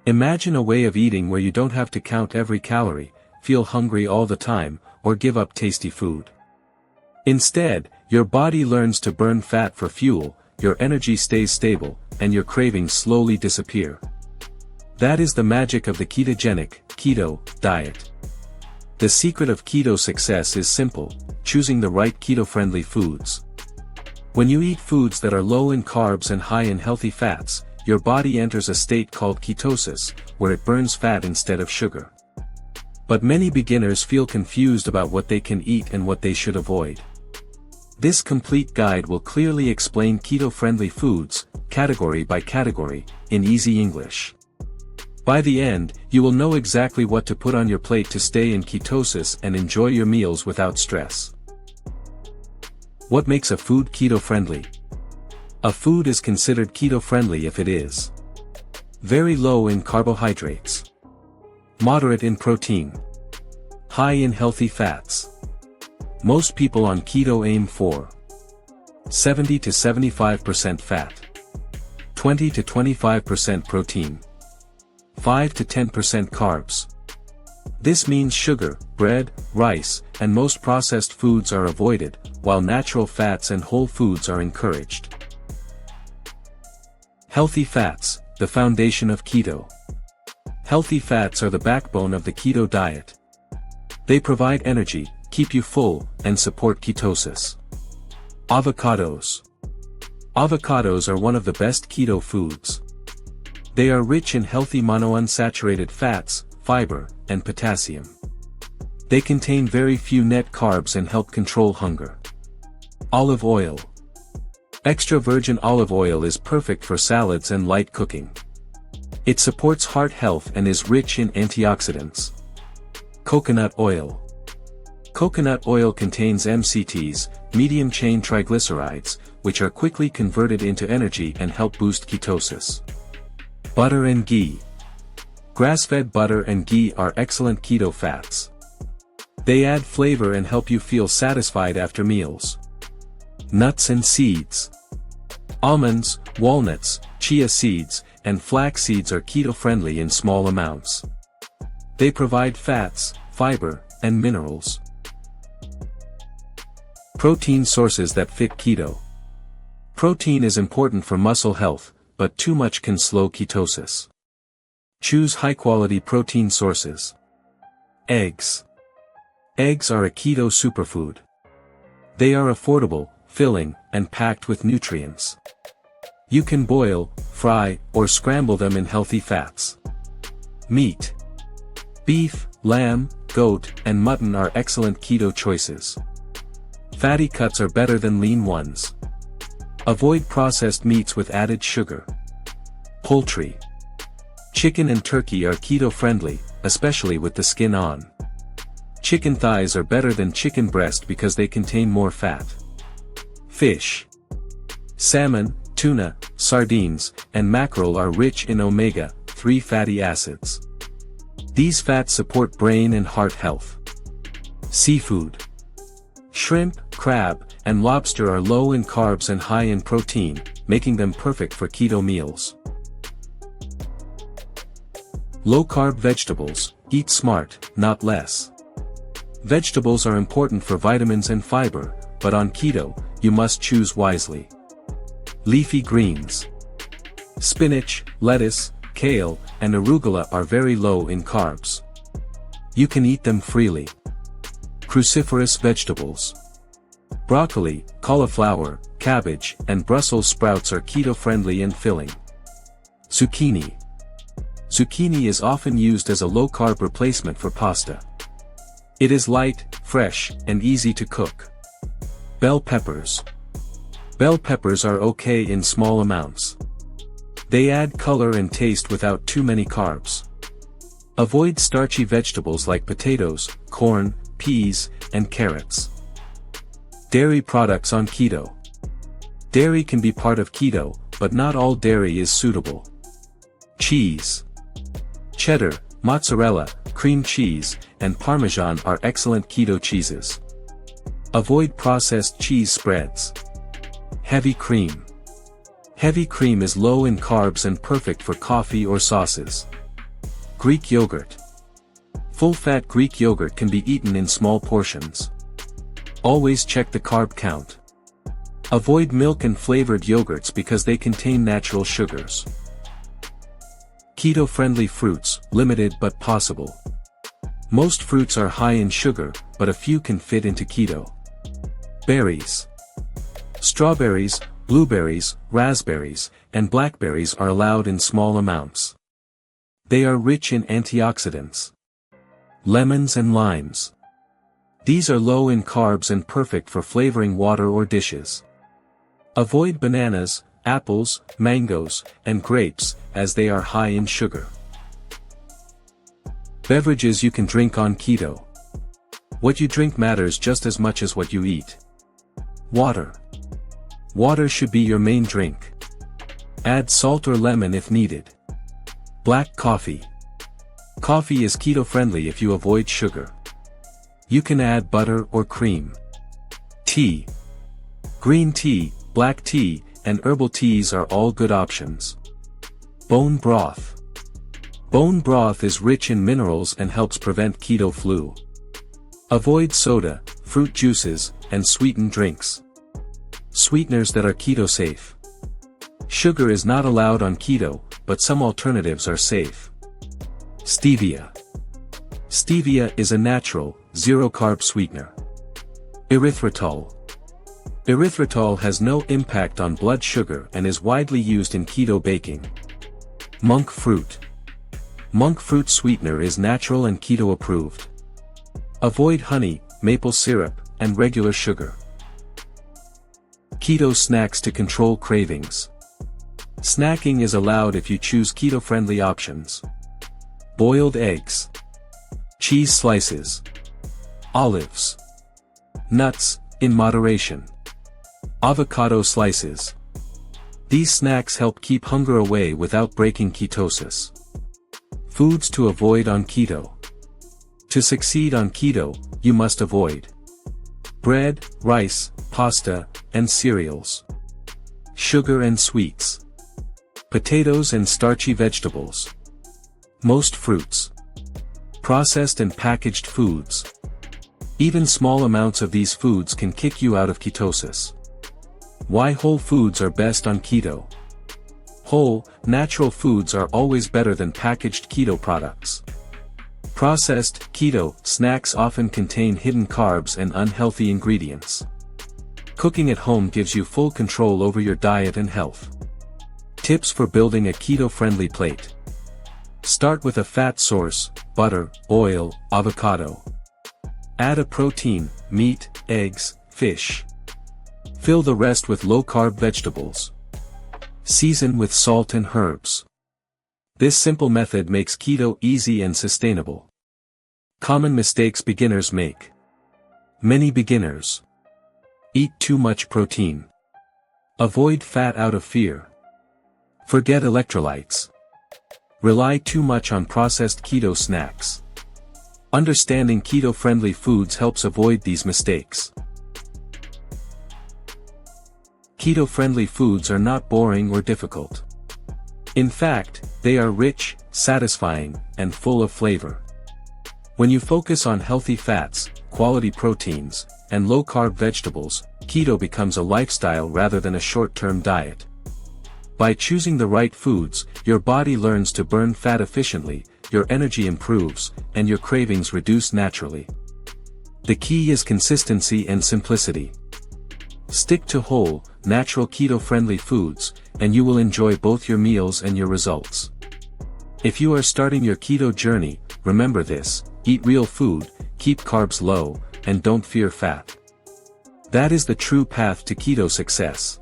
Imagine a way of eating where you don't have to count every calorie, feel hungry all the time, or give up tasty food. Instead, your body learns to burn fat for fuel, your energy stays stable, and your cravings slowly disappear. That is the magic of the ketogenic, keto, diet. The secret of keto success is simple: choosing the right keto-friendly foods. When you eat foods that are low in carbs and high in healthy fats, your body enters a state called ketosis, where it burns fat instead of sugar. But many beginners feel confused about what they can eat and what they should avoid. This complete guide will clearly explain keto-friendly foods, category by category, in easy English. By the end, you will know exactly what to put on your plate to stay in ketosis and enjoy your meals without stress. What makes a food keto-friendly? A food is considered keto-friendly if it is very low in carbohydrates, moderate in protein, high in healthy fats. Most people on keto aim for 70 to 75% fat, 20 to 25% protein, 5 to 10% carbs. This means sugar, bread, rice, and most processed foods are avoided, while natural fats and whole foods are encouraged. Healthy fats, the foundation of keto. Healthy fats are the backbone of the keto diet. They provide energy, keep you full, and support ketosis. Avocados. Avocados are one of the best keto foods. They are rich in healthy monounsaturated fats, fiber, and potassium. They contain very few net carbs and help control hunger. Olive oil. Extra virgin olive oil is perfect for salads and light cooking. It supports heart health and is rich in antioxidants. Coconut oil. Coconut oil contains MCTs, medium-chain triglycerides, which are quickly converted into energy and help boost ketosis. Butter and ghee. Grass-fed butter and ghee are excellent keto fats. They add flavor and help you feel satisfied after meals. Nuts and seeds. Almonds, walnuts, chia seeds, and flax seeds are keto-friendly in small amounts. They provide fats, fiber, and minerals. Protein sources that fit keto. Protein is important for muscle health, but too much can slow ketosis. Choose high-quality protein sources. Eggs. Eggs are a keto superfood. They are affordable, filling, and packed with nutrients. You can boil, fry, or scramble them in healthy fats. Meat. Beef, lamb, goat, and mutton are excellent keto choices. Fatty cuts are better than lean ones. Avoid processed meats with added sugar. Poultry. Chicken and turkey are keto-friendly, especially with the skin on. Chicken thighs are better than chicken breast because they contain more fat. Fish. Salmon, tuna, sardines, and mackerel are rich in omega-3 fatty acids. These fats support brain and heart health. Seafood. Shrimp, crab, and lobster are low in carbs and high in protein, making them perfect for keto meals. Low-carb vegetables. Eat smart, not less. Vegetables are important for vitamins and fiber, but on keto, you must choose wisely. Leafy greens. Spinach, lettuce, kale, and arugula are very low in carbs. You can eat them freely. Cruciferous vegetables. Broccoli, cauliflower, cabbage, and Brussels sprouts are keto-friendly and filling. Zucchini. Zucchini is often used as a low-carb replacement for pasta. It is light, fresh, and easy to cook. Bell peppers. Bell peppers are okay in small amounts. They add color and taste without too many carbs. Avoid starchy vegetables like potatoes, corn, peas, and carrots. Dairy products on keto. Dairy can be part of keto, but not all dairy is suitable. Cheese. Cheddar, mozzarella, cream cheese, and Parmesan are excellent keto cheeses. Avoid processed cheese spreads. Heavy cream. Heavy cream is low in carbs and perfect for coffee or sauces. Greek yogurt. Full-fat Greek yogurt can be eaten in small portions. Always check the carb count. Avoid milk and flavored yogurts because they contain natural sugars. Keto-friendly fruits, limited but possible. Most fruits are high in sugar, but a few can fit into keto. Berries. Strawberries, blueberries, raspberries, and blackberries are allowed in small amounts. They are rich in antioxidants. Lemons and limes. These are low in carbs and perfect for flavoring water or dishes. Avoid bananas, apples, mangoes, and grapes, as they are high in sugar. Beverages you can drink on keto. What you drink matters just as much as what you eat. Water. Water should be your main drink. Add salt or lemon if needed. Black coffee. Coffee is keto-friendly if you avoid sugar. You can add butter or cream. Tea. Green tea, black tea, and herbal teas are all good options. Bone broth. Bone broth is rich in minerals and helps prevent keto flu. Avoid soda, fruit juices, and sweetened drinks. Sweeteners that are keto safe. Sugar is not allowed on keto, but some alternatives are safe. Stevia. Stevia is a natural, zero-carb sweetener. Erythritol. Erythritol has no impact on blood sugar and is widely used in keto baking. Monk fruit. Monk fruit sweetener is natural and keto approved. Avoid honey, maple syrup, and regular sugar. Keto snacks to control cravings. Snacking is allowed if you choose keto-friendly options. Boiled eggs. Cheese slices. Olives. Nuts, in moderation. Avocado slices. These snacks help keep hunger away without breaking ketosis. Foods to avoid on keto. To succeed on keto, you must avoid bread, rice, pasta, and cereals. Sugar and sweets. Potatoes and starchy vegetables. Most fruits. Processed and packaged foods. Even small amounts of these foods can kick you out of ketosis. Why whole foods are best on keto? Whole, natural foods are always better than packaged keto products. Processed, keto, snacks often contain hidden carbs and unhealthy ingredients. Cooking at home gives you full control over your diet and health. Tips for building a keto-friendly plate. Start with a fat source, butter, oil, avocado. Add a protein, meat, eggs, fish. Fill the rest with low-carb vegetables. Season with salt and herbs. This simple method makes keto easy and sustainable. Common mistakes beginners make. Many beginners eat too much protein. Avoid fat out of fear. Forget electrolytes. Rely too much on processed keto snacks. Understanding keto-friendly foods helps avoid these mistakes. Keto-friendly foods are not boring or difficult. In fact, they are rich, satisfying, and full of flavor. When you focus on healthy fats, quality proteins, and low-carb vegetables, keto becomes a lifestyle rather than a short-term diet. By choosing the right foods, your body learns to burn fat efficiently, your energy improves, and your cravings reduce naturally. The key is consistency and simplicity. Stick to whole, natural keto-friendly foods, and you will enjoy both your meals and your results. If you are starting your keto journey, remember this: eat real food, keep carbs low, and don't fear fat. That is the true path to keto success.